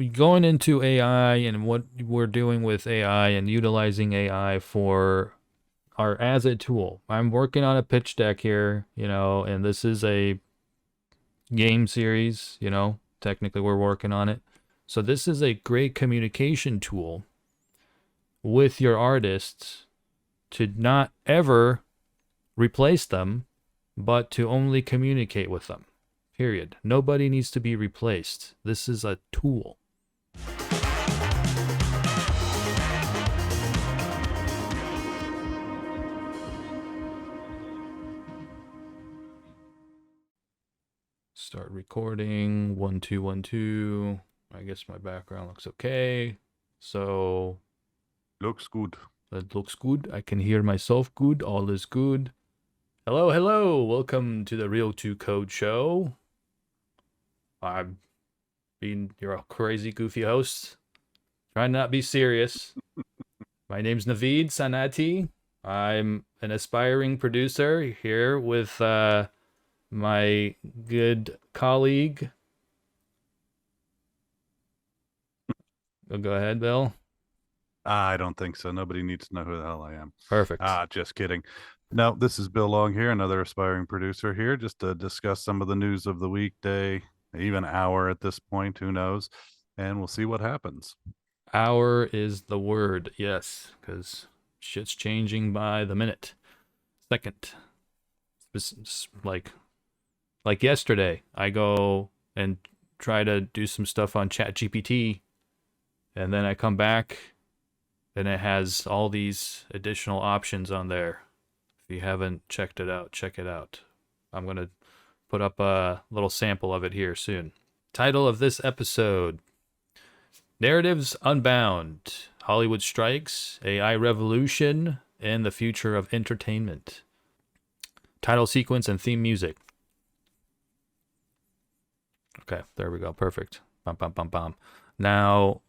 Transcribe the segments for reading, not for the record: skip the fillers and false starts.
going into AI and what we're doing with AI and utilizing AI for our as a tool. I'm working on a pitch deck here, and this is a game series, technically we're working on it. So this is a great communication tool with your artists to not ever replace them, but to only communicate with them. Period. Nobody needs to be replaced. This is a tool. Start recording. 1 2 1 2. I guess my background looks okay. So looks good. That looks good. I can hear myself good. All is good. Hello. Welcome to the Real 2 Code Show. I'm being your crazy, goofy host. Trying not to be serious. My name's Naveed Sanati. I'm an aspiring producer here with my good colleague. Go ahead, Bill. I don't think so. Nobody needs to know who the hell I am. Perfect. Just kidding. No, this is Bill Long here, another aspiring producer here, just to discuss some of the news of the weekday, even hour at this point, who knows? And we'll see what happens. Hour is the word, yes, because shit's changing by the minute, second. It's like yesterday, I go and try to do some stuff on ChatGPT, and then I come back, and it has all these additional options on there. If you haven't checked it out, check it out. I'm going to put up a little sample of it here soon. Title of this episode: Narratives Unbound, Hollywood Strikes, AI Revolution, and the Future of Entertainment. Title sequence and theme music. Okay, there we go. Perfect. Bum, bum, bum, bum. Now,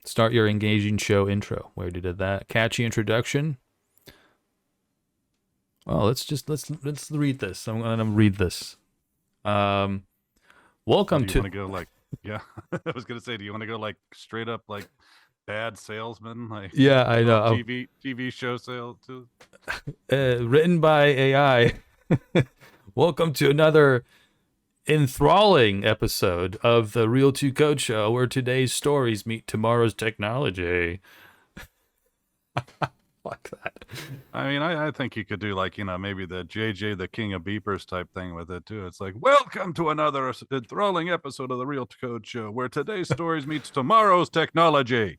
start your engaging show intro. We already did that. Catchy introduction. Well, let's read this. I'm gonna read this. Welcome do you want to go like, yeah, I was gonna say, do you want to go like straight up like bad salesman? Like, yeah, I know. TV show sale too. Written by AI. Welcome to another enthralling episode of the Real 2 Code Show, where today's stories meet tomorrow's technology. Fuck that. I mean, I think you could do like, maybe the JJ, the King of Beepers type thing with it too. It's like, welcome to another enthralling episode of the Real Code Show, where today's stories meets tomorrow's technology.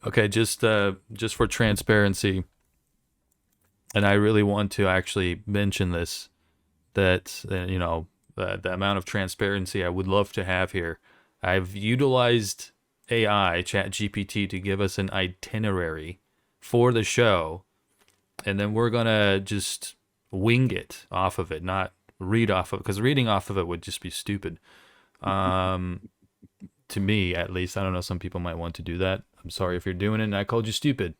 Okay, just for transparency, and I really want to actually mention this, that the amount of transparency I would love to have here. I've utilized AI, ChatGPT, to give us an itinerary for the show, and then we're gonna just wing it off of it, not read off of it, because reading off of it would just be stupid. To me, at least. I don't know, some people might want to do that. I'm sorry if you're doing it and I called you stupid,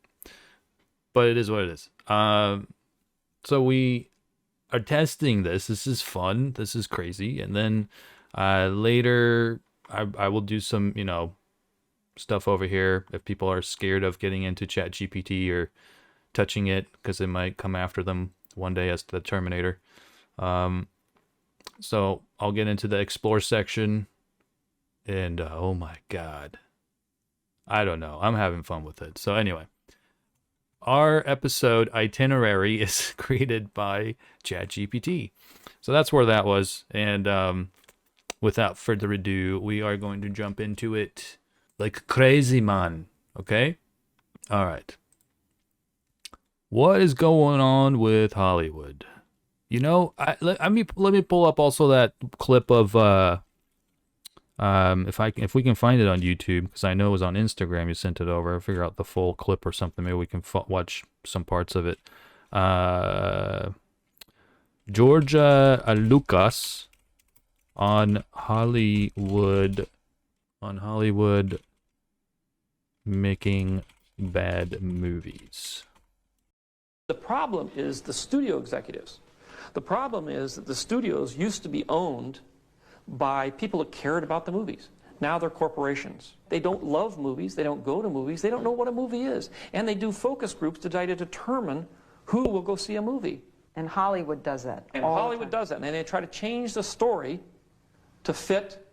but it is what it is. So we are testing this. This is fun. This is crazy. And then later, I will do some, stuff over here if people are scared of getting into ChatGPT or touching it, because it might come after them one day as the Terminator. So I'll get into the explore section, and oh my god, I don't know. I'm having fun with it. So anyway, our episode itinerary is created by ChatGPT. So that's where that was. And without further ado, we are going to jump into it like crazy, man. Okay? All right. What is going on with Hollywood? Let me pull up also that clip of if we can find it on YouTube, because I know it was on Instagram. You sent it over. I'll figure out the full clip or something. Maybe we can watch some parts of it. Georgia Lucas on Hollywood making bad movies. The problem is the studio executives. The problem is that the studios used to be owned by people that cared about the movies. Now they're corporations. They don't love movies. They don't go to movies. They don't know what a movie is. And they do focus groups to try to determine who will go see a movie. And Hollywood does that. And Hollywood does that. And they try to change the story to fit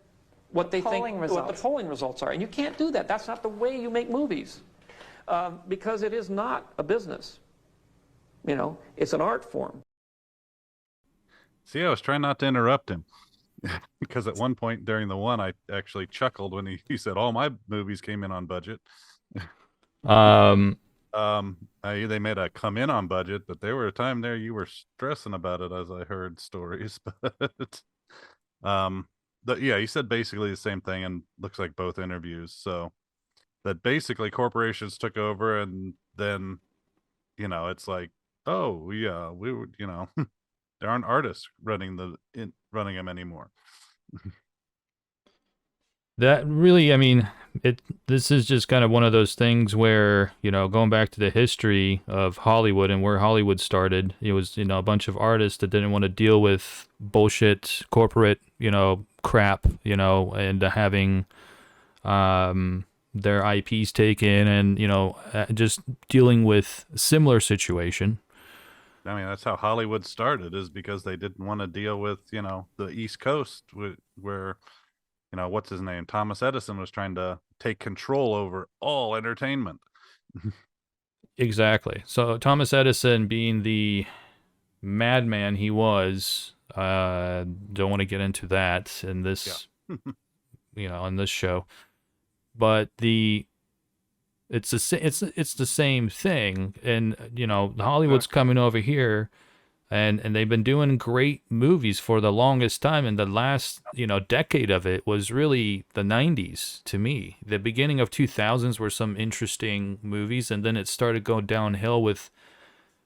what they think what the polling results are. And you can't do that. That's not the way you make movies. Because it is not a business. You know, it's an art form. See, I was trying not to interrupt him. Because at one point during the one, I actually chuckled when he said all my movies came in on budget. They made a come in on budget, but there were a time there you were stressing about it, as I heard stories. But yeah, he said basically the same thing, and looks like both interviews. So that basically corporations took over, and then it's like, oh yeah, we would there aren't artists running them anymore. That really, I mean, this is just kind of one of those things where, going back to the history of Hollywood and where Hollywood started, it was, a bunch of artists that didn't want to deal with bullshit corporate, crap, and having their IPs taken and, just dealing with similar situation. I mean, that's how Hollywood started, is because they didn't want to deal with, the East Coast where, what's his name? Thomas Edison was trying to take control over all entertainment. Exactly. So Thomas Edison, being the madman he was, don't want to get into that in this, in this show, but it's the same thing. And, Hollywood's coming over here and they've been doing great movies for the longest time. And the last, decade of it was really the 90s to me. The beginning of 2000s were some interesting movies. And then it started going downhill with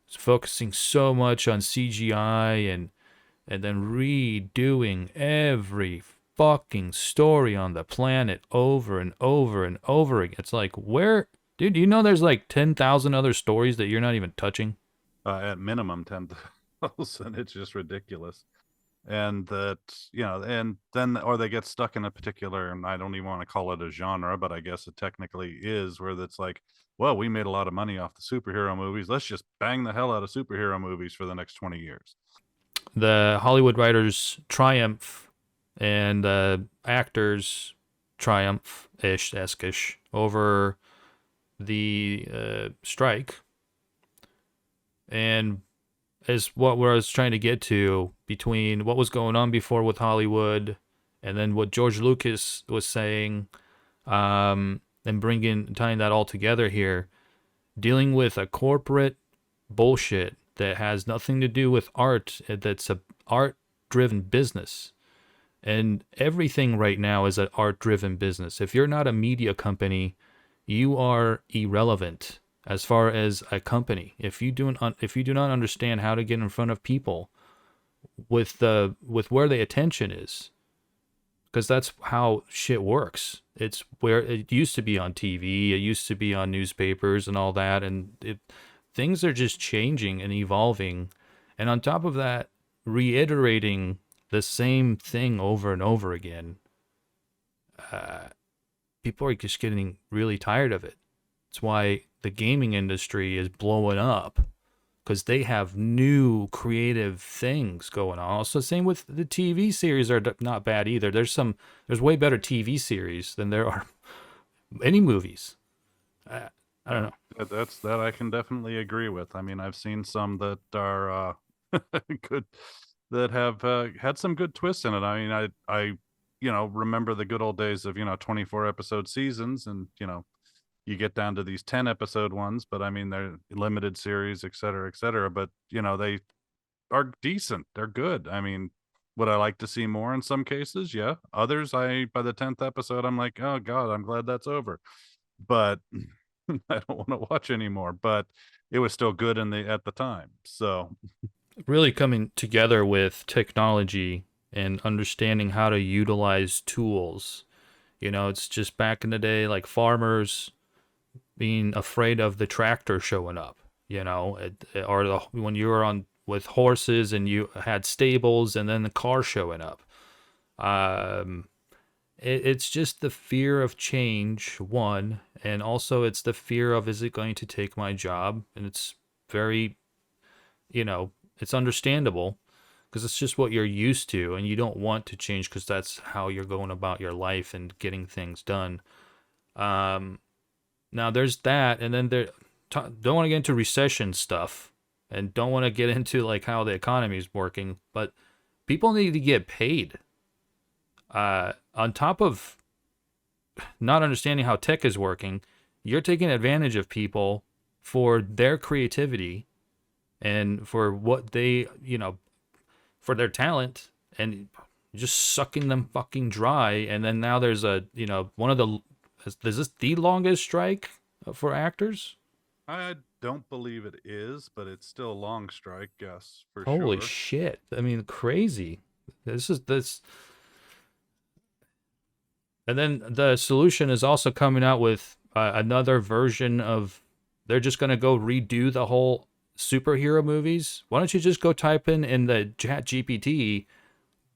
focusing so much on CGI and then redoing every fucking story on the planet over and over and over again. It's like, dude, there's like 10,000 other stories that you're not even touching? At minimum 10,000. It's just ridiculous. And that, and then, or they get stuck in a particular, and I don't even want to call it a genre, but I guess it technically is, where it's like, well, we made a lot of money off the superhero movies. Let's just bang the hell out of superhero movies for the next 20 years. The Hollywood writers triumph and actors triumph-ish over the strike. And is what I was trying to get to, between what was going on before with Hollywood and then what George Lucas was saying, and tying that all together here, dealing with a corporate bullshit that has nothing to do with art, that's a art-driven business. And everything right now is an art-driven business. If you're not a media company, you are irrelevant as far as a company. If you do not understand how to get in front of people with where the attention is, because that's how shit works. It's where it used to be on TV, it used to be on newspapers and all that, and things are just changing and evolving. And on top of that, reiterating the same thing over and over again, people are just getting really tired of it. It's why the gaming industry is blowing up, because they have new creative things going on. Also, same with the TV series are not bad either. There's way better TV series than there are any movies. I don't know. That I can definitely agree with. I mean, I've seen some that are good, that have had some good twists in it. I mean, I remember the good old days of 24 episode seasons, and you get down to these 10 episode ones, but I mean, they're limited series, et cetera, but they are decent. They're good. I mean, would I like to see more in some cases? Yeah. Others, by the 10th episode, I'm like, oh God, I'm glad that's over. But I don't want to watch anymore, but it was still good at the time. So really coming together with technology and understanding how to utilize tools. It's just back in the day, like farmers being afraid of the tractor showing up, or when you were with horses and you had stables and then the car showing up. Um, it's just the fear of change, one, and also it's the fear of, is it going to take my job? And it's very, it's understandable because it's just what you're used to, and you don't want to change because that's how you're going about your life and getting things done. Now there's that, and then don't want to get into recession stuff, and don't want to get into like how the economy is working, but people need to get paid. On top of not understanding how tech is working, you're taking advantage of people for their creativity and for what they, for their talent, and just sucking them fucking dry. And then now there's one of the, is this the longest strike for actors? I don't believe it is, but it's still a long strike, yes, for Holy sure. shit. I mean, crazy. This. And then the solution is also coming out with another version of, they're just going to go redo the whole superhero movies. Why don't you just go type in the ChatGPT,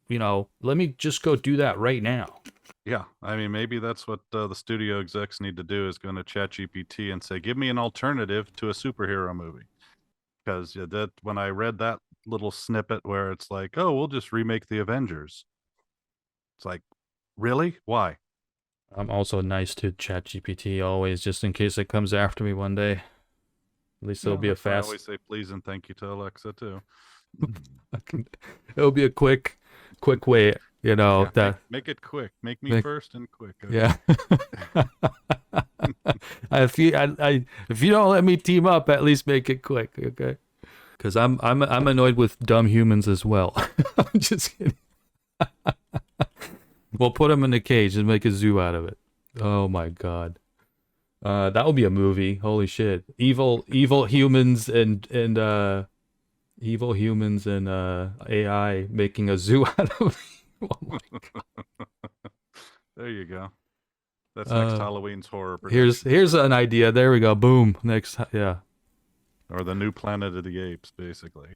let me just go do that right now. Yeah, I mean, maybe that's what the studio execs need to do, is go to ChatGPT and say, give me an alternative to a superhero movie. Because that, when I read that little snippet where it's like, oh, we'll just remake the Avengers. It's like, really? Why? I'm also nice to ChatGPT always, just in case it comes after me one day. At least it'll be a That's why I fast. always say please and thank you to Alexa too. It'll be a quick way, Yeah, that make it quick. Make me make, first and quick. Okay? yeah. If you don't let me team up, at least make it quick, okay? Because I'm annoyed with dumb humans as well. I'm just kidding. We'll put them in a cage and make a zoo out of it. Oh my god. That would be a movie. Holy shit. Evil humans and evil humans and AI making a zoo out of me. Oh my There you go. That's next Uh, Halloween's horror prediction. here's an idea. There we go. Boom. Next, yeah. Or the new Planet of the Apes, basically.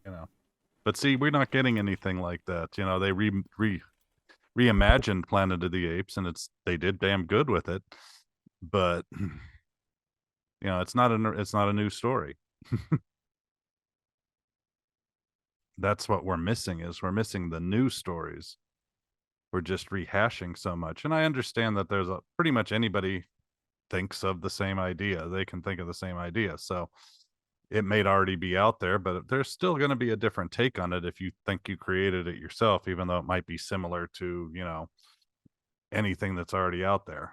But see, we're not getting anything like that. They reimagined Planet of the Apes, and they did damn good with it. But it's not a new story. That's what we're missing. We're missing the new stories. We're just rehashing so much. And I understand that there's pretty much anybody thinks of the same idea. They can think of the same idea. So it may already be out there, but there's still going to be a different take on it if you think you created it yourself, even though it might be similar to, anything that's already out there.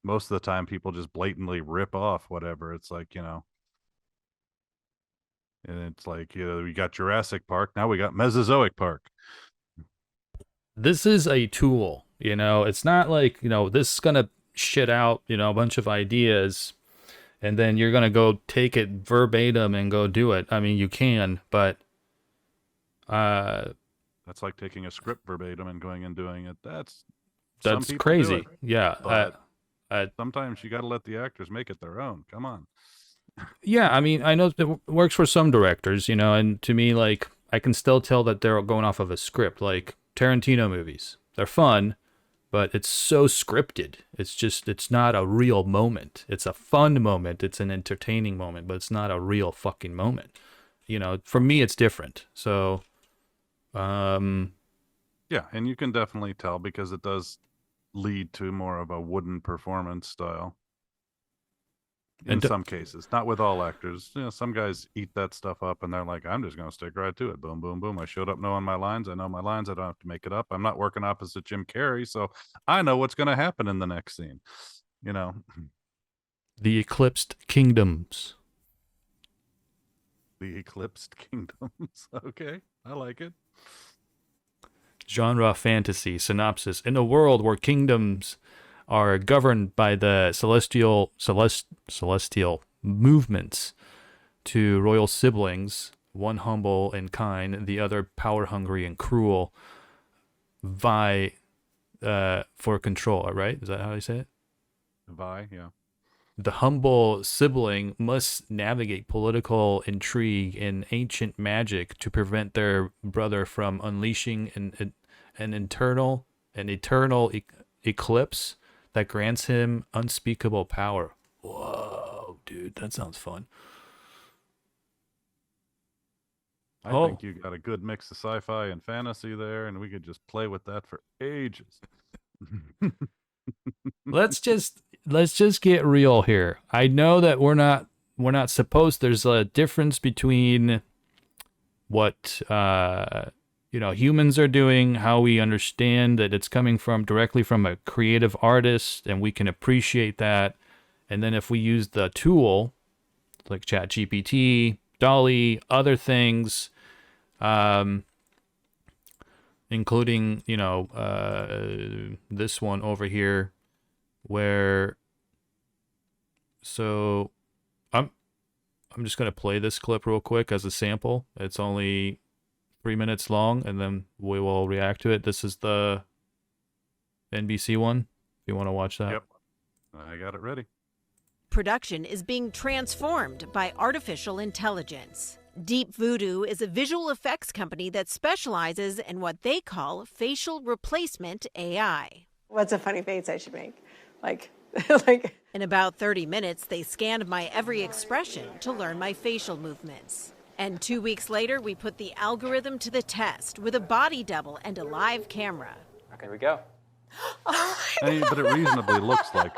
Most of the time people just blatantly rip off whatever. It's like, and it's like, we got Jurassic Park, now we got Mesozoic Park. This is a tool, It's not like, this is going to shit out, a bunch of ideas and then you're going to go take it verbatim and go do it. I mean, you can, but that's like taking a script verbatim and going and doing it. That's crazy. Yeah. But sometimes you got to let the actors make it their own. Come on. Yeah, I mean, I know it works for some directors, and to me, like, I can still tell that they're going off of a script, like Tarantino movies. They're fun, but it's so scripted. It's not a real moment. It's a fun moment. It's an entertaining moment, but it's not a real fucking moment. For me, it's different. So, yeah, and you can definitely tell because it does lead to more of a wooden performance style. In some cases, not with all actors. Some guys eat that stuff up and they're like, I'm just going to stick right to it. Boom, boom, boom. I showed up knowing my lines. I know my lines. I don't have to make it up. I'm not working opposite Jim Carrey, so I know what's going to happen in the next scene. The Eclipsed Kingdoms. The Eclipsed Kingdoms. Okay, I like it. Genre fantasy synopsis. In a world where kingdoms are governed by the celestial movements, to royal siblings, one humble and kind, the other power hungry and cruel, vie for control. Right? Is that how you say it? Vi, yeah. the humble sibling must navigate political intrigue and ancient magic to prevent their brother from unleashing an eternal eclipse that grants him unspeakable power. Whoa, dude, that sounds fun. I think you got a good mix of sci-fi and fantasy there, and we could just play with that for ages. let's just get real here. I know that we're not supposed. There's a difference between what humans are doing, how we understand that it's coming from directly from a creative artist, and we can appreciate that. And then if we use the tool like ChatGPT, Dolly, other things, including this one over here, where I'm just gonna play this clip real quick as a sample. It's only 3 minutes long, and then we will react to it. This is the NBC one. If you want to watch that. Yep, I got it ready. Production is being transformed by artificial intelligence. Deep Voodoo is a visual effects company that specializes in what they call facial replacement AI. What's a funny face I should make? Like In about 30 minutes, they scanned my every expression to learn my facial movements. And 2 weeks later, we put the algorithm to the test with a body double and a live camera. Okay, here we go. But it reasonably looks like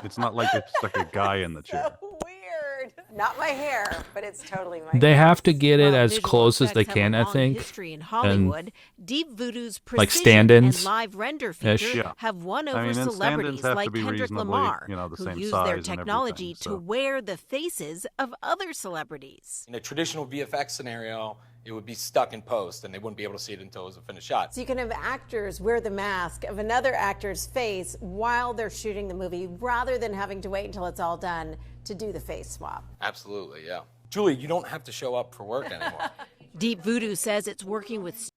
it's not like it's like a guy in the chair. so weird. Not my hair, but it's totally my They face. have to get it While as visual close as effects they have can, a I long think. history in Hollywood, Deep Voodoo's like precision stand-ins and live render ish. features Yeah. have won over and stand-ins celebrities have to like be Kendrick reasonably, Lamar, the who same use size their and technology everything, to wear the faces of other celebrities. In a traditional VFX scenario, it would be stuck in post, and they wouldn't be able to see it until it was a finished shot. So you can have actors wear the mask of another actor's face while they're shooting the movie, rather than having to wait until it's all done to do the face swap. Absolutely, yeah. Julie, you don't have to show up for work anymore. Deep Voodoo says it's working with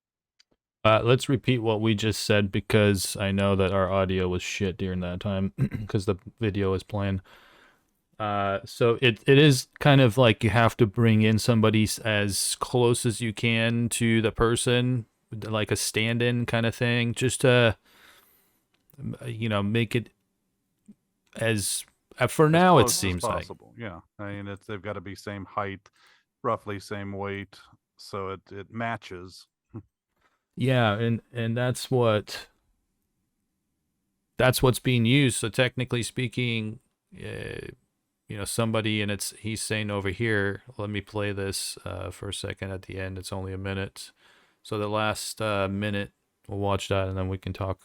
Let's repeat what we just said, because I know that our audio was shit during that time because the video was playing. So it is kind of like you have to bring in somebody as close as you can to the person, like a stand-in kind of thing, just to make it as for now it Close as seems like. possible. Yeah, I mean they've got to be same height, roughly same weight, so it matches. Yeah, and that's what's being used. So technically speaking, somebody, and he's saying over here, let me play this for a second at the end. It's only a minute. So the last minute, we'll watch that and then we can talk.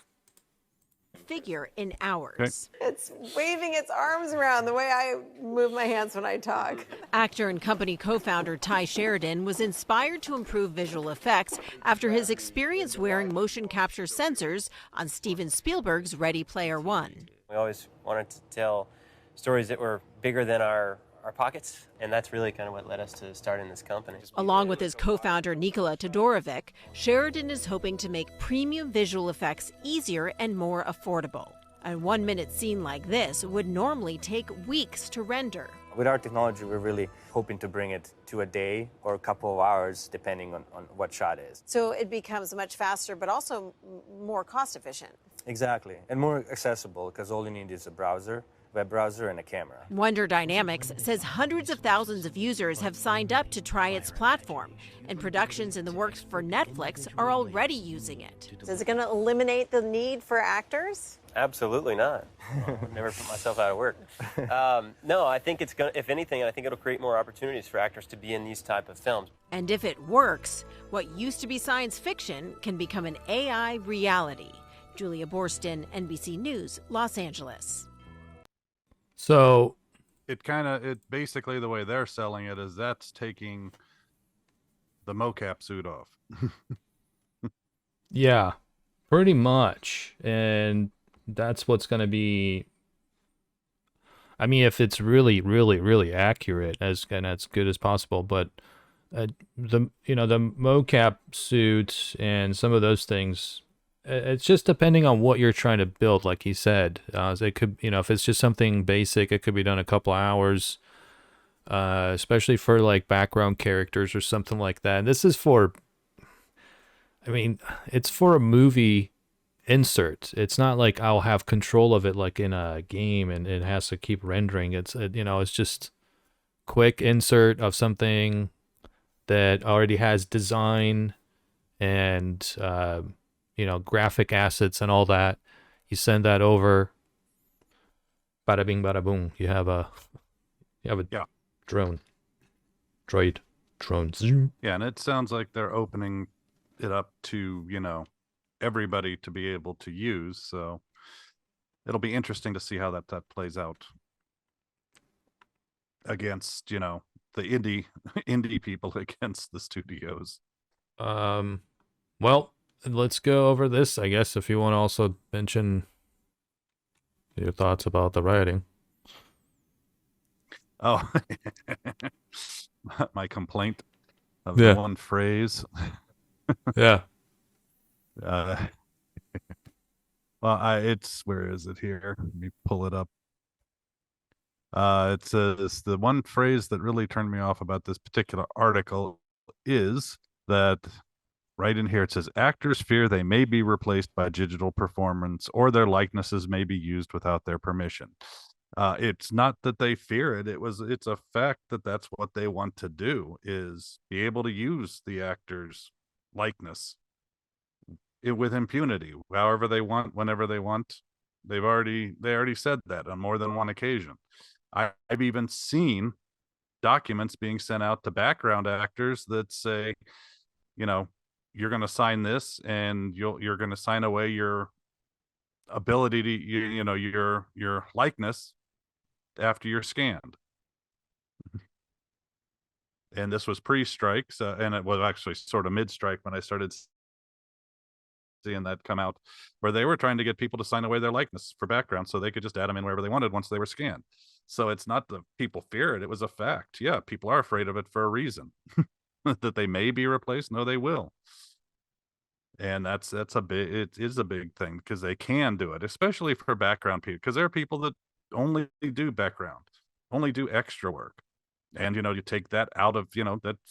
figure in hours. It's waving its arms around the way I move my hands when I talk. Actor and company co-founder Ty Sheridan was inspired to improve visual effects after his experience wearing motion capture sensors on Steven Spielberg's Ready Player One. We always wanted to tell stories that were bigger than our pockets, and that's really kind of what led us to starting this company. Along with his co-founder Nikola Todorovic, Sheridan is hoping to make premium visual effects easier and more affordable. A 1-minute scene like this would normally take weeks to render. With our technology, we're really hoping to bring it to a day or a couple of hours, depending on what shot is. So it becomes much faster, but also more cost efficient. Exactly, and more accessible, because all you need is a browser, web browser, and a camera. Wonder Dynamics says hundreds of thousands of users have signed up to try its platform, and productions in the works for Netflix are already using it. So is it going to eliminate the need for actors? Absolutely not. I've never put myself out of work. No, I think it's going to, if anything, I think it'll create more opportunities for actors to be in these type of films. And if it works, what used to be science fiction can become an AI reality. Julia Borston, NBC News, Los Angeles. So It basically, the way they're selling it is that's taking the mocap suit off. yeah, pretty much. And that's what's going to be, I mean, if it's really, really, really accurate as good as possible, but the mocap suits and some of those things, It's just depending on what you're trying to build, like he said. So it could, if it's just something basic, it could be done a couple of hours. Especially for like background characters or something like that. And this is for, it's for a movie insert. It's not like I'll have control of it like in a game and it has to keep rendering. It's just quick insert of something that already has design and graphic assets and all that. You send that over, bada bing bada boom. You have a drone. Yeah, and it sounds like they're opening it up to, everybody to be able to use. So it'll be interesting to see how that plays out against, the indie people against the studios. Well, let's go over this, I guess, if you want to also mention your thoughts about the writing. Oh, my complaint of the one phrase. Yeah. Well, where is it here? Let me pull it up. It says the one phrase that really turned me off about this particular article is that right in here it says actors fear they may be replaced by digital performance or their likenesses may be used without their permission. It's not that they fear it. It's a fact that that's what they want to do, is be able to use the actor's likeness with impunity, however they want, whenever they want. They already said that on more than one occasion. I've even seen documents being sent out to background actors that say, you're going to sign this and you're going to sign away your ability to, your likeness after you're scanned. And this was pre-strike, and it was actually sort of mid-strike when I started seeing that come out, where they were trying to get people to sign away their likeness for background so they could just add them in wherever they wanted once they were scanned. So it's not that people fear it. It was a fact. Yeah, people are afraid of it for a reason. That they may be replaced. No, they will. And it is a big thing because they can do it, especially for background people, because there are people that only do background, only do extra work. And, you take that out of,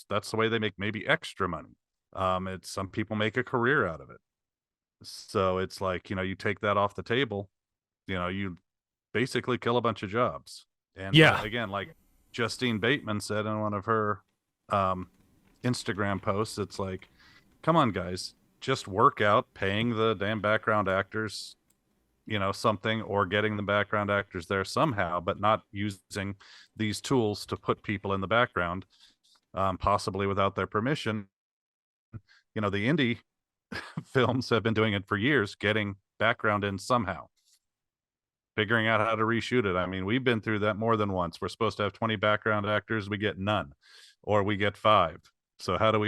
that's the way they make maybe extra money. Some people make a career out of it. So it's like, you take that off the table, you basically kill a bunch of jobs. And again, like Justine Bateman said in one of her Instagram posts, it's like, come on, guys, just work out paying the damn background actors, something, or getting the background actors there somehow, but not using these tools to put people in the background, possibly without their permission. The indie films have been doing it for years, getting background in somehow, figuring out how to reshoot it. I mean, we've been through that more than once. We're supposed to have 20 background actors, we get none, or we get 5. So how do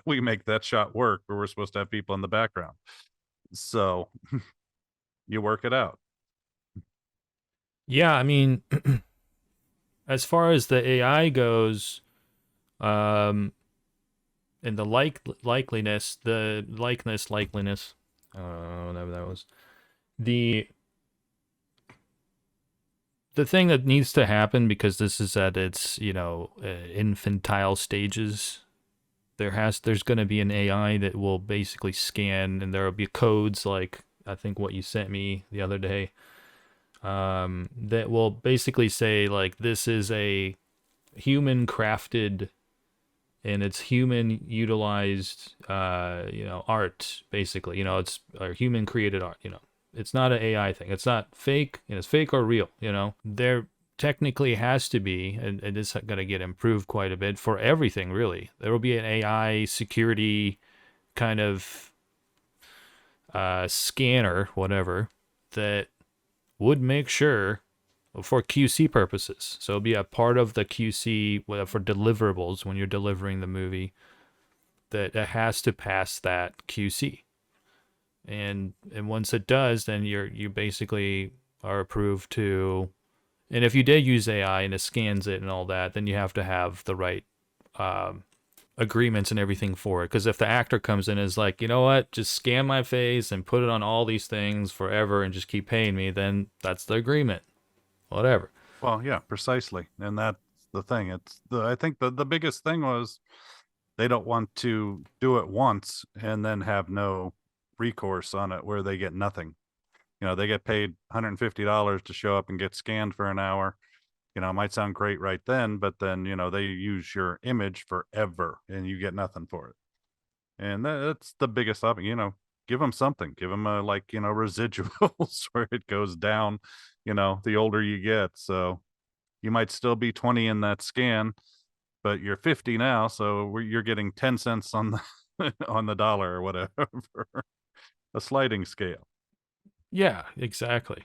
we make that shot work where we're supposed to have people in the background? So you work it out. Yeah, as far as the AI goes, and the likeliness, whatever that was, the thing that needs to happen, because this is at its infantile stages. There's going to be an AI that will basically scan, and there will be codes like I think what you sent me the other day, that will basically say like this is a human crafted and it's human utilized art, basically. It's a human created art. It's not an AI thing. It's not fake, and it's fake or real. There technically has to be, and it's going to get improved quite a bit for everything, really. There will be an AI security kind of scanner, whatever, that would make sure for QC purposes. So it'll be a part of the QC for deliverables when you're delivering the movie, that it has to pass that QC. And once it does, then you basically are approved to. And if you did use AI and it scans it and all that, then you have to have the right agreements and everything for it. Because if the actor comes in and is like, you know what, just scan my face and put it on all these things forever and just keep paying me, then that's the agreement. Whatever. Well, yeah, precisely. And that's the thing. I think the biggest thing was they don't want to do it once and then have no recourse on it where they get nothing. They get paid $150 to show up and get scanned for an hour. It might sound great right then, but then, they use your image forever and you get nothing for it. And that's the biggest topic, give them something, give them residuals where it goes down, the older you get. So you might still be 20 in that scan, but you're 50 now. So you're getting 10 cents on the, on the dollar or whatever, a sliding scale. Yeah, exactly.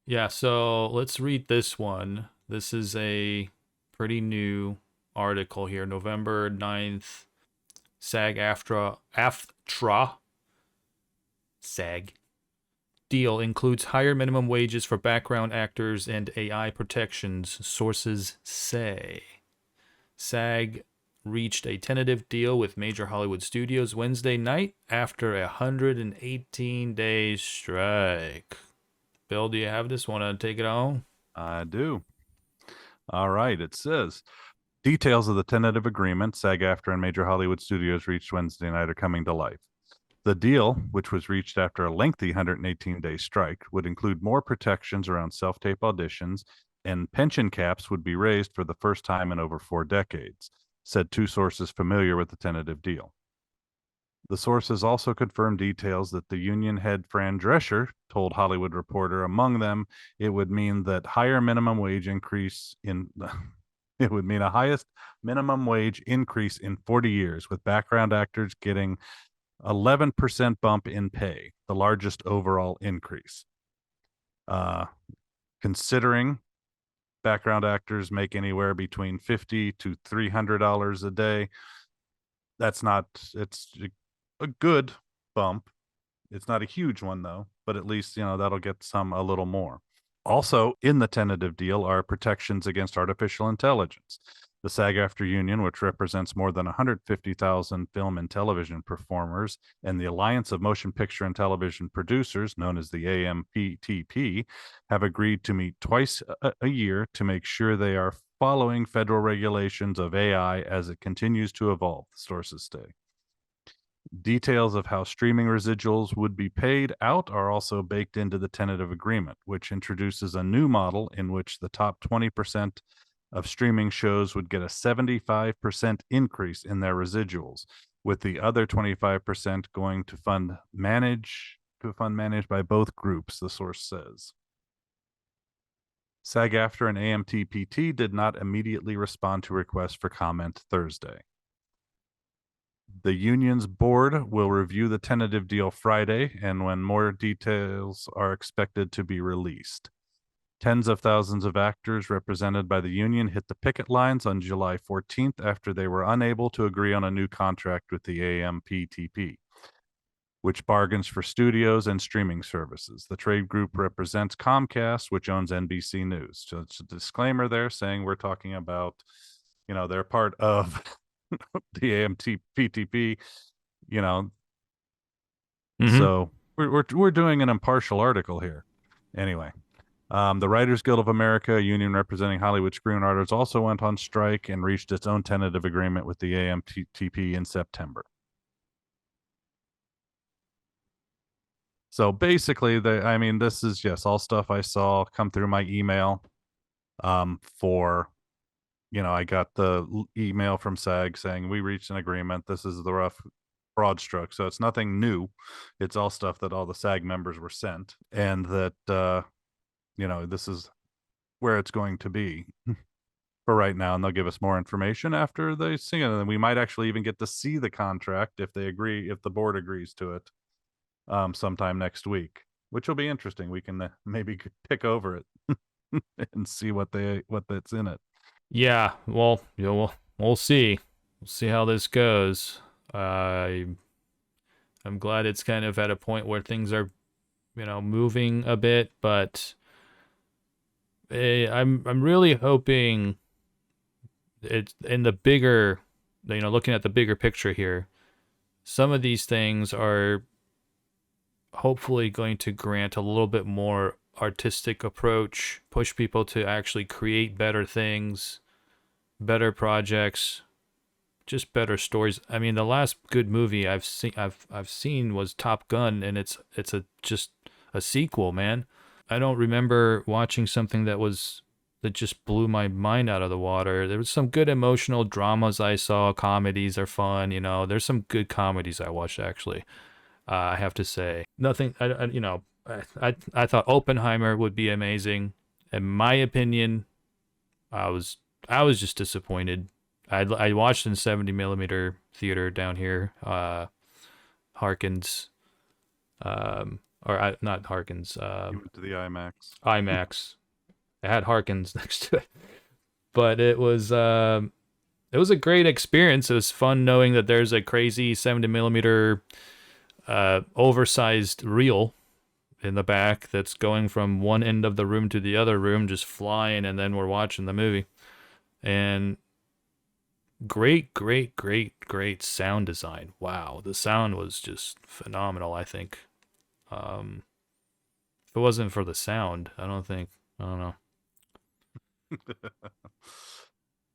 Yeah, so let's read this one. This is a pretty article here, November 9th. SAG-AFTRA SAG deal includes higher minimum wages for background actors and AI protections, sources say. SAG reached a tentative deal with major Hollywood studios Wednesday night after a 118-day strike. Bill, do you have this? Want to take it on? I do. All right. It says details of the tentative agreement SAG-AFTRA and major Hollywood studios reached Wednesday night are coming to life. The deal, which was reached after a lengthy 118-day strike, would include more protections around self-tape auditions, and pension caps would be raised for the first time in over 4 decades, said 2 sources familiar with the tentative deal. The sources also confirmed details that the union head Fran Drescher told Hollywood Reporter. Among them, it would mean that higher minimum wage increase in it would mean a highest minimum wage increase in 40 years, with background actors getting 11% bump in pay, the largest overall increase. Considering background actors make anywhere between $50 to $300 a day, it's a good bump. It's not a huge one though, but at least, that'll get a little more. Also in the tentative deal are protections against artificial intelligence. The SAG-AFTRA union, which represents more than 150,000 film and television performers, and the Alliance of Motion Picture and Television Producers, known as the AMPTP, have agreed to meet twice a year to make sure they are following federal regulations of AI as it continues to evolve, the sources say. Details of how streaming residuals would be paid out are also baked into the tentative agreement, which introduces a new model in which the top 20% of streaming shows would get a 75% increase in their residuals, with the other 25% going to fund managed by both groups, the source says. SAG-AFTRA and AMTPT did not immediately respond to requests for comment Thursday. The union's board will review the tentative deal Friday, and when more details are expected to be released. Tens of thousands of actors represented by the union hit the picket lines on July 14th after they were unable to agree on a new contract with the AMPTP, which bargains for studios and streaming services. The trade group represents Comcast, which owns NBC News. So it's a disclaimer there saying we're talking about, they're part of the AMPTP, So we're doing an impartial article here. Anyway, the Writers Guild of America, a union representing Hollywood screenwriters, also went on strike and reached its own tentative agreement with the AMPTP in September. So basically, this is all stuff I saw come through my email. I got the email from SAG saying we reached an agreement. This is the rough broad stroke. So it's nothing new. It's all stuff that all the SAG members were sent, and that this is where it's going to be for right now. And they'll give us more information after they see it. And we might actually even get to see the contract if they agree, if the board agrees to it, sometime next week, which will be interesting. We can maybe pick over it and see what that's in it. Yeah, well, we'll see. We'll see how this goes. I'm glad it's kind of at a point where things are, moving a bit, but I'm really hoping it's in the bigger looking at the bigger picture here, some of these things are hopefully going to grant a little bit more artistic approach, push people to actually create better things, better projects, just better stories. I mean, the last good movie I've seen was Top Gun, and it's just a sequel, man. I don't remember watching something that just blew my mind out of the water. There was some good emotional dramas I saw. Comedies are fun, There's some good comedies I watched, actually. I have to say, nothing. I thought Oppenheimer would be amazing. In my opinion, I was just disappointed. I watched in 70 millimeter theater down here, Harkins, not Harkins. You went to the IMAX. IMAX. It had Harkins next to it, but it was a great experience. It was fun knowing that there's a crazy 70 millimeter oversized reel in the back that's going from one end of the room to the other room, just flying, and then we're watching the movie. And great sound design. Wow, the sound was just phenomenal, I think. If it wasn't for the sound, I don't know.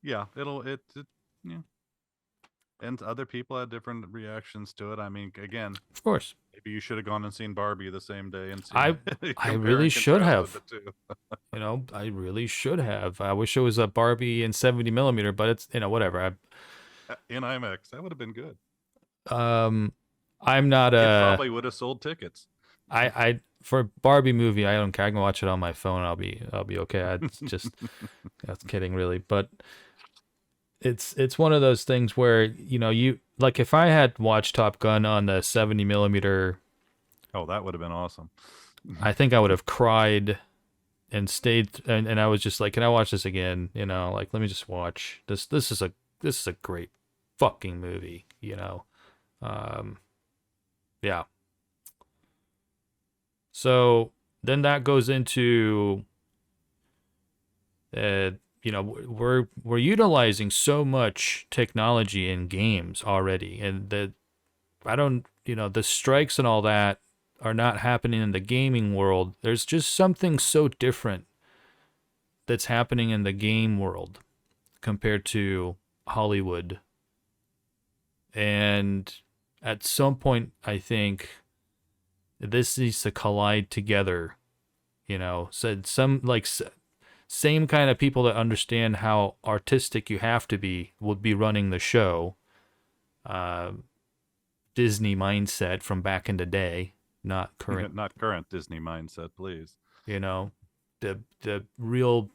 Yeah, yeah. And other people had different reactions to it. I mean, again, Of course. maybe you should have gone and seen Barbie the same day and seen I compare really and should contrast have. the two. I really should have. I wish it was a Barbie in 70 millimeter, but it's, whatever. In IMAX, that would have been good. I'm not It probably would have sold tickets. I for a Barbie movie, I don't care. I can watch it on my phone. I'll be okay. I just that's kidding, really. But it's one of those things where you like, if I had watched Top Gun on the 70 millimeter, oh, that would have been awesome. I think I would have cried and stayed, and I was just like, can I watch this again? Like, let me just watch this. This is a great fucking movie. Yeah. So then that goes into, we're utilizing so much technology in games already, and the strikes and all that are not happening in the gaming world. There's just something so different that's happening in the game world compared to Hollywood. And at some point, I think this needs to collide together, so same kind of people that understand how artistic you have to be would be running the show. Disney mindset from back in the day, not current. Not current Disney mindset, please. The real,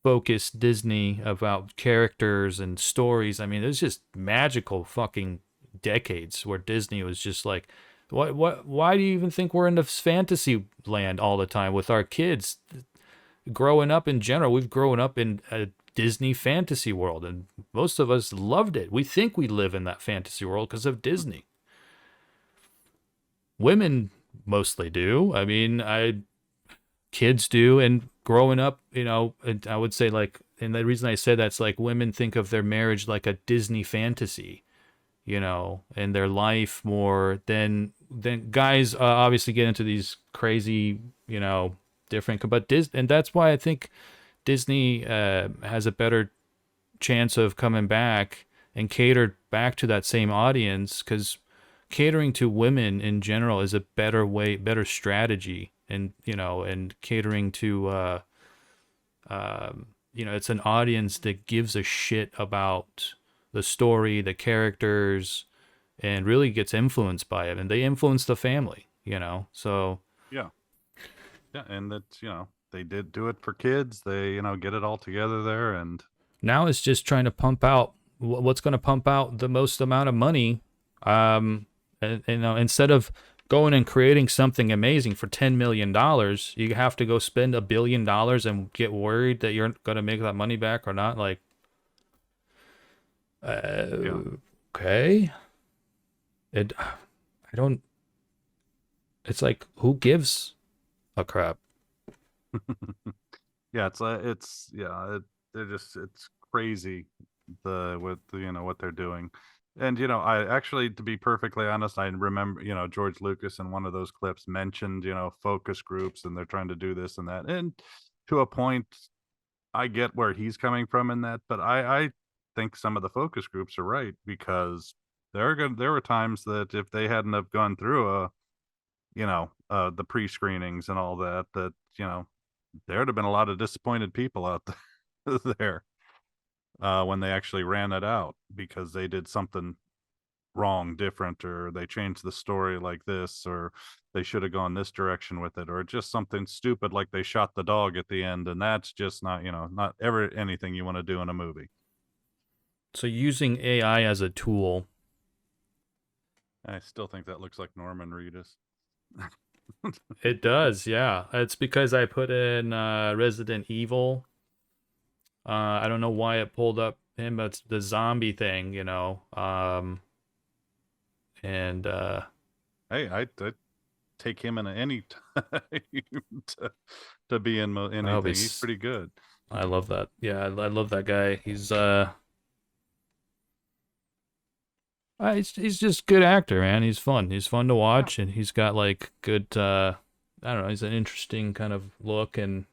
focused Disney about characters and stories. I mean, there's just magical fucking decades where Disney was just like, why do you even think we're in this fantasy land all the time with our kids? Growing up in general, we've grown up in a Disney fantasy world, and most of us loved it. We think we live in that fantasy world because of Disney. Women mostly do. I mean, kids do, and growing up, I would say, like, and the reason I say that's, like, women think of their marriage like a Disney fantasy, and their life more than guys obviously get into these crazy, different, but and that's why I think Disney has a better chance of coming back and catered back to that same audience, because catering to women in general is a better strategy, and and catering to it's an audience that gives a shit about the story, the characters, and really gets influenced by it, and they influence the family, so yeah, and that's, they did do it for kids. They, get it all together there, and now it's just trying to pump out what's going to pump out the most amount of money. And, instead of going and creating something amazing for $10 million, you have to go spend $1 billion and get worried that you're going to make that money back or not. Like, okay. It's like, who gives a crap? yeah, it's crazy what they're doing. And I actually, to be perfectly honest, I remember George Lucas in one of those clips mentioned focus groups, and they're trying to do this and that, and to a point I get where he's coming from in that, but I think some of the focus groups are right, because there were times that if they hadn't have gone through the pre-screenings and all that, there would have been a lot of disappointed people out there when they actually ran it out, because they did something wrong, different, or they changed the story like this, or they should have gone this direction with it, or just something stupid like they shot the dog at the end, and that's just not ever anything you want to do in a movie. So using AI as a tool. I still think that looks like Norman Reedus. It does, yeah. It's because I put in Resident Evil. I don't know why it pulled up him, but it's the zombie thing, and Hey, I'd take him in any time to be in anything. He's pretty good. I love that. Yeah, I love that guy. He's he's just a good actor, man. He's fun. He's fun to watch, and he's got like good. I don't know. He's an interesting kind of look and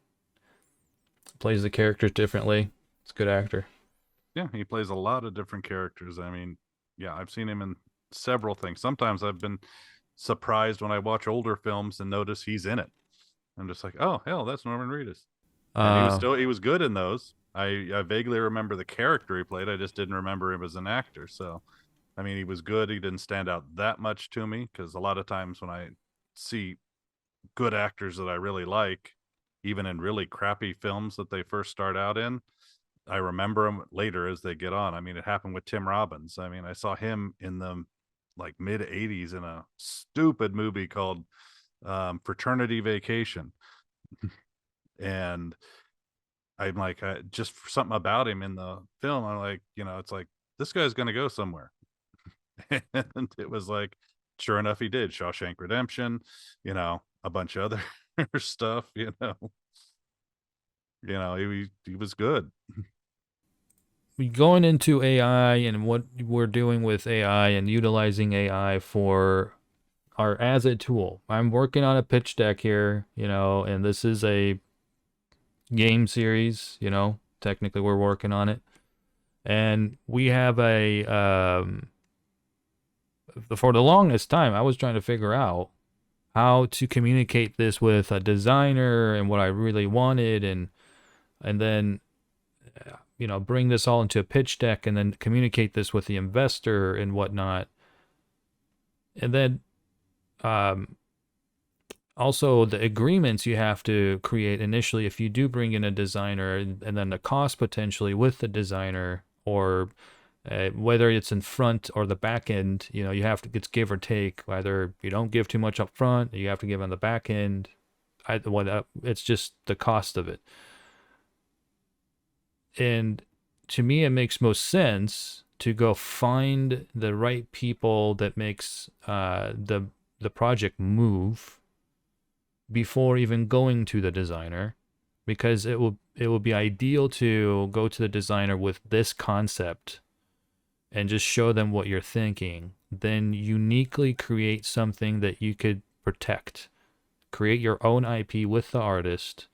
plays the characters differently. He's a good actor. Yeah, he plays a lot of different characters. I mean, yeah, I've seen him in several things. Sometimes I've been surprised when I watch older films and notice he's in it. I'm just like, oh hell, that's Norman Reedus. And he was good in those. I vaguely remember the character he played. I just didn't remember him as an actor. So, I mean, he was good. He didn't stand out that much to me, because a lot of times when I see good actors that I really like, even in really crappy films that they first start out in, I remember them later as they get on. I mean, it happened with Tim Robbins. I mean, I saw him in the like mid 80s in a stupid movie called Fraternity Vacation. And I'm like, just something about him in the film, I'm like, it's like, this guy's going to go somewhere. And it was like, sure enough, he did. Shawshank Redemption, a bunch of other stuff, he was good. Going into AI and what we're doing with AI and utilizing AI for as a tool. I'm working on a pitch deck here, and this is a game series, technically we're working on it. And we have for the longest time, I was trying to figure out how to communicate this with a designer and what I really wanted, and then bring this all into a pitch deck and then communicate this with the investor and whatnot. And then also the agreements you have to create initially if you do bring in a designer, and then the cost potentially with the designer, or whether it's in front or the back end, you have to, it's give or take. Either you don't give too much up front, or you have to give on the back end. It's just the cost of it. And to me, it makes most sense to go find the right people that makes the project move before even going to the designer, because it will be ideal to go to the designer with this concept and just show them what you're thinking, then uniquely create something that you could protect, create your own IP with the artist,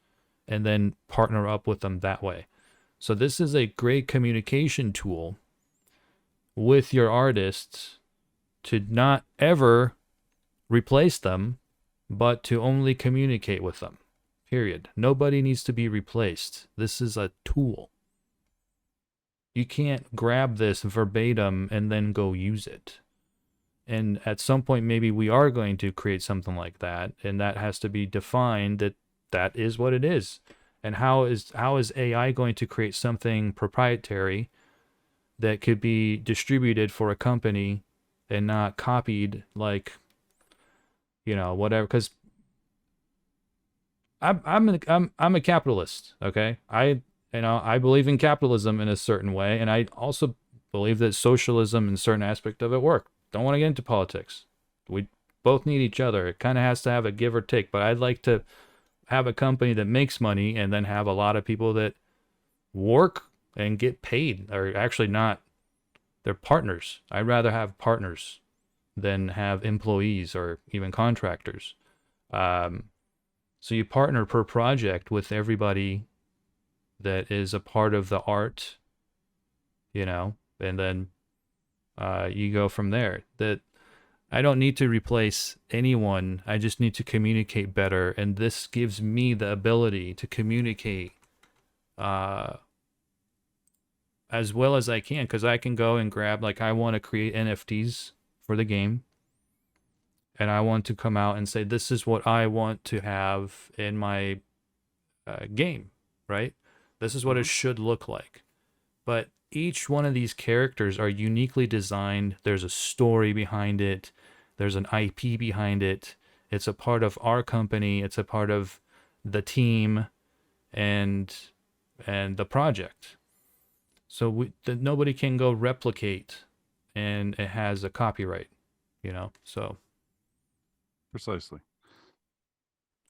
and then partner up with them that way. So this is a great communication tool with your artists to not ever replace them, but to only communicate with them, period. Nobody needs to be replaced. This is a tool. You can't grab this verbatim and then go use it. And at some point, maybe we are going to create something like that, and that has to be defined that is what it is. And how is AI going to create something proprietary that could be distributed for a company and not copied, like, whatever? Because I'm a capitalist, okay? I believe in capitalism in a certain way, and I also believe that socialism in a certain aspect of it work. Don't want to get into politics. We both need each other. It kind of has to have a give or take, but I'd like to have a company that makes money and then have a lot of people that work and get paid, or actually not, they're partners. I'd rather have partners than have employees or even contractors. So you partner per project with everybody that is a part of the art, and then you go from there. That I don't need to replace anyone. I just need to communicate better, and this gives me the ability to communicate as well as I can, because I can go and grab, like, I want to create NFTs for the game, and I want to come out and say, this is what I want to have in my game, right? This is what it should look like. But each one of these characters are uniquely designed. There's a story behind it. There's an IP behind it. It's a part of our company. It's a part of the team and the project. So nobody can go replicate, and it has a copyright, so. Precisely.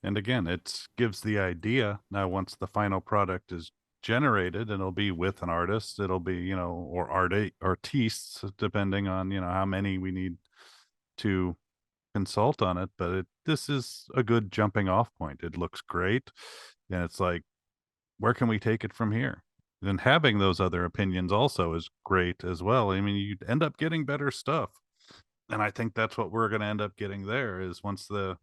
And again, it gives the idea. Now, once the final product is generated, it'll be with an artist. It'll be, or artistes, depending on, how many we need to consult on it. But this is a good jumping off point. It looks great. And it's like, where can we take it from here? And having those other opinions also is great as well. I mean, you end up getting better stuff. And I think that's what we're going to end up getting there, is once the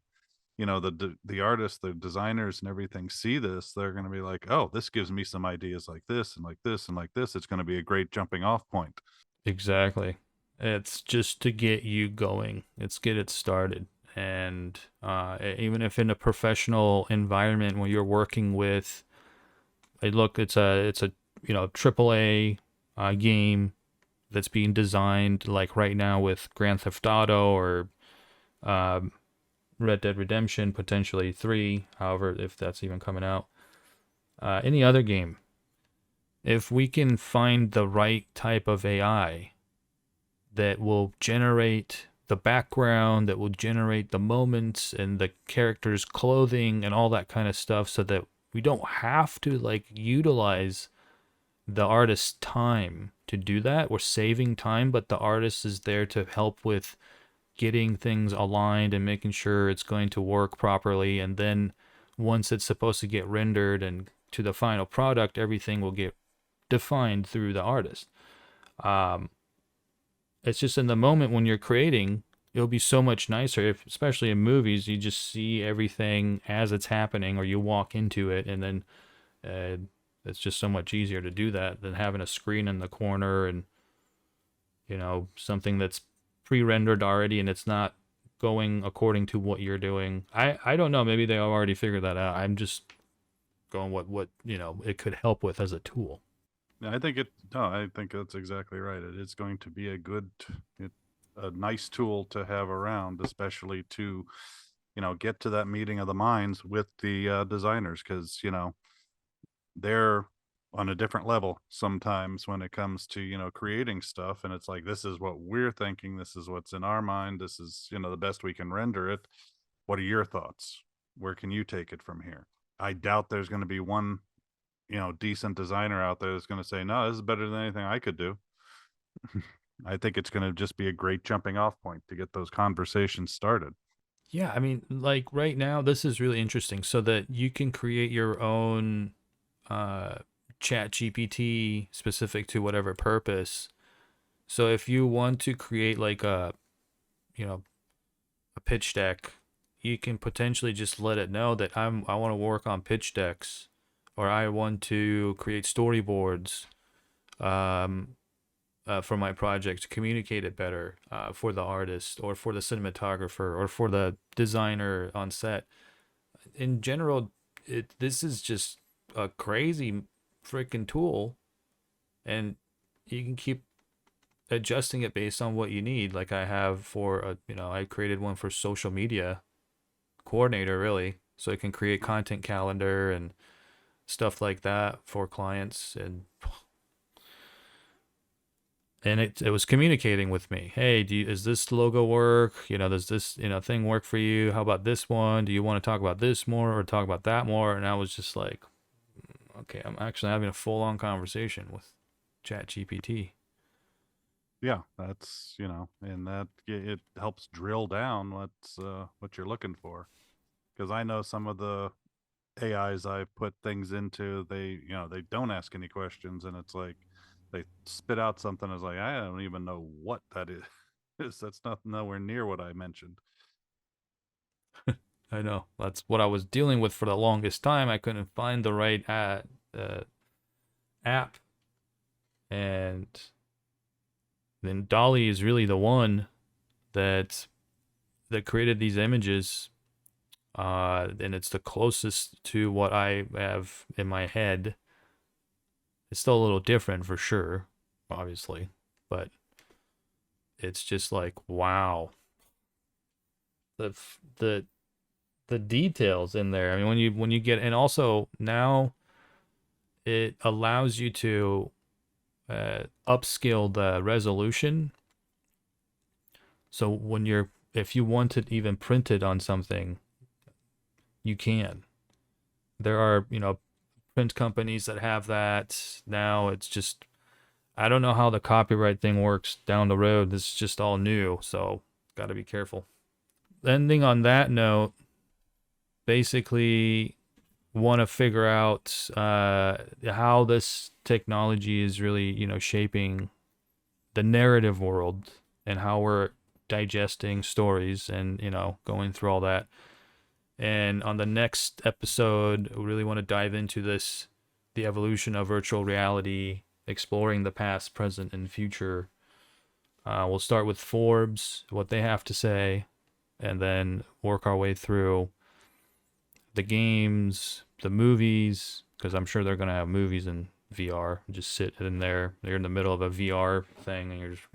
artists, the designers and everything see this, they're going to be like, oh, this gives me some ideas like this and like this and like this. It's going to be a great jumping off point. Exactly. It's just to get you going. It's get it started. And even if in a professional environment when you're working with, it's a AAA game that's being designed, like right now with Grand Theft Auto or Red Dead Redemption, potentially 3, however, if that's even coming out. Any other game. If we can find the right type of AI that will generate the background, that will generate the moments and the characters' clothing and all that kind of stuff, so that we don't have to utilize the artist's time to do that. We're saving time, but the artist is there to help with getting things aligned and making sure it's going to work properly. And then once it's supposed to get rendered and to the final product, everything will get defined through the artist. It's just in the moment when you're creating, it'll be so much nicer, especially in movies, you just see everything as it's happening, or you walk into it, and then it's just so much easier to do that than having a screen in the corner and something that's pre-rendered already and it's not going according to what you're doing. I don't know, maybe they already figured that out. I'm just going what it could help with as a tool. I think that's exactly right. It is going to be a nice tool to have around, especially to get to that meeting of the minds with the designers, because they're on a different level sometimes when it comes to creating stuff, and it's like, this is what we're thinking, this is what's in our mind, this is the best we can render it. What are your thoughts? Where can you take it from here? I doubt there's going to be one decent designer out there that's going to say, no, this is better than anything I could do. I think it's going to just be a great jumping off point to get those conversations started. Yeah, I mean, like right now, this is really interesting, so that you can create your own ChatGPT specific to whatever purpose. So if you want to create like a pitch deck, you can potentially just let it know that I want to work on pitch decks, or I want to create storyboards for my project to communicate it better for the artist or for the cinematographer or for the designer on set. In general, this is just a crazy freaking tool, and you can keep adjusting it based on what you need. Like I have for I created one for social media coordinator, really, so it can create content calendar and stuff like that for clients, and it was communicating with me. Hey, is this logo work? Does this thing work for you? How about this one? Do you want to talk about this more or talk about that more? And I was just like, okay, I'm actually having a full-on conversation with ChatGPT. Yeah, that's, and that it helps drill down what you're looking for. Because I know some of the AIs I put things into, they don't ask any questions, and it's like they spit out something. It's like, I don't even know what that is. That's not nowhere near what I mentioned. I know. That's what I was dealing with for the longest time. I couldn't find the right app. And then Dolly is really the one that created these images. And it's the closest to what I have in my head. It's still a little different for sure, obviously. But it's just like, wow. The details in there. I mean, when you get, and also now it allows you to upscale the resolution. So if you want it even printed on something, you can. There are, print companies that have that now. It's just, I don't know how the copyright thing works down the road. This is just all new, so got to be careful. Ending on that note, basically want to figure out how this technology is really, shaping the narrative world and how we're digesting stories and, going through all that. And on the next episode, we really want to dive into the evolution of virtual reality, exploring the past, present, and future. We'll start with Forbes, what they have to say, and then work our way through the games, the movies, because I'm sure they're going to have movies in VR. Just sit in there. You're in the middle of a VR thing, and you're just,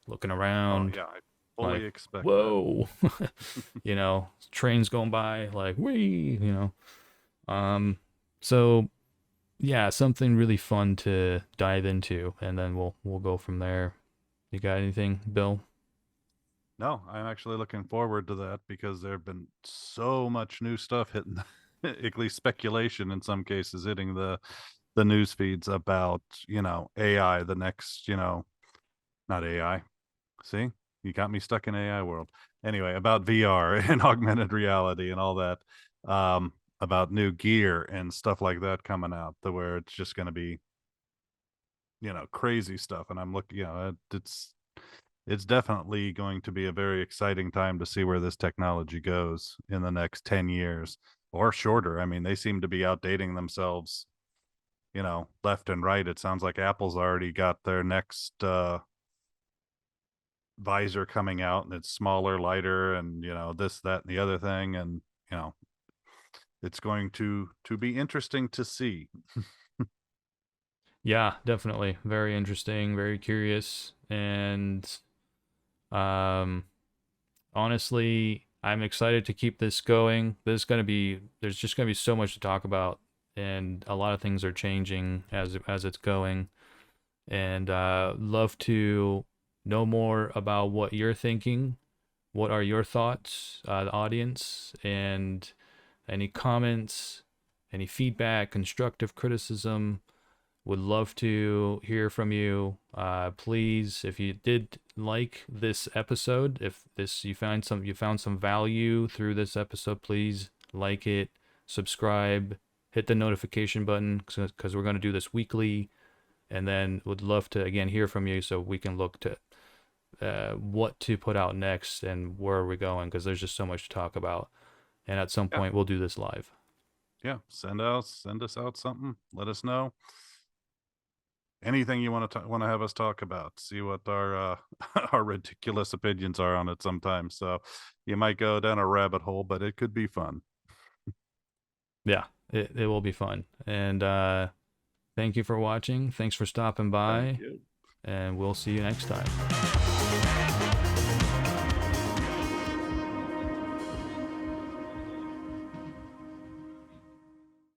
looking around. Oh, yeah, I fully expect whoa. Trains going by, like, wee, So, yeah, something really fun to dive into, and then we'll go from there. You got anything, Bill? No, I'm actually looking forward to that because there have been so much new stuff hitting, at least speculation in some cases, hitting the news feeds about, AI, the next, not AI. See, you got me stuck in AI world. Anyway, about VR and augmented reality and all that, about new gear and stuff like that coming out, to where it's just going to be, crazy stuff. And I'm looking, it's definitely going to be a very exciting time to see where this technology goes in the next 10 years or shorter. I mean, they seem to be outdating themselves, left and right. It sounds like Apple's already got their next visor coming out, and it's smaller, lighter, and, this, that, and the other thing. And, it's going to be interesting to see. Yeah, definitely. Very interesting, very curious. And honestly, I'm excited to keep this going. There's just gonna be so much to talk about, and a lot of things are changing as it's going. And love to know more about what you're thinking. What are your thoughts, the audience, and any comments, any feedback, constructive criticism? Would love to hear from you. Please, if you did like this episode, if you found some value through this episode, please like it, subscribe, hit the notification button, because we're going to do this weekly. And then would love to again hear from you, so we can look to what to put out next and where are we going, because there's just so much to talk about. And at some point we'll do this live. Yeah, send us out something. Let us know anything you want to have us talk about. See what our our ridiculous opinions are on it sometimes. So you might go down a rabbit hole, but it could be fun. Yeah, it will be fun. And thank you for watching. Thanks for stopping by. Thank you. And we'll see you next time.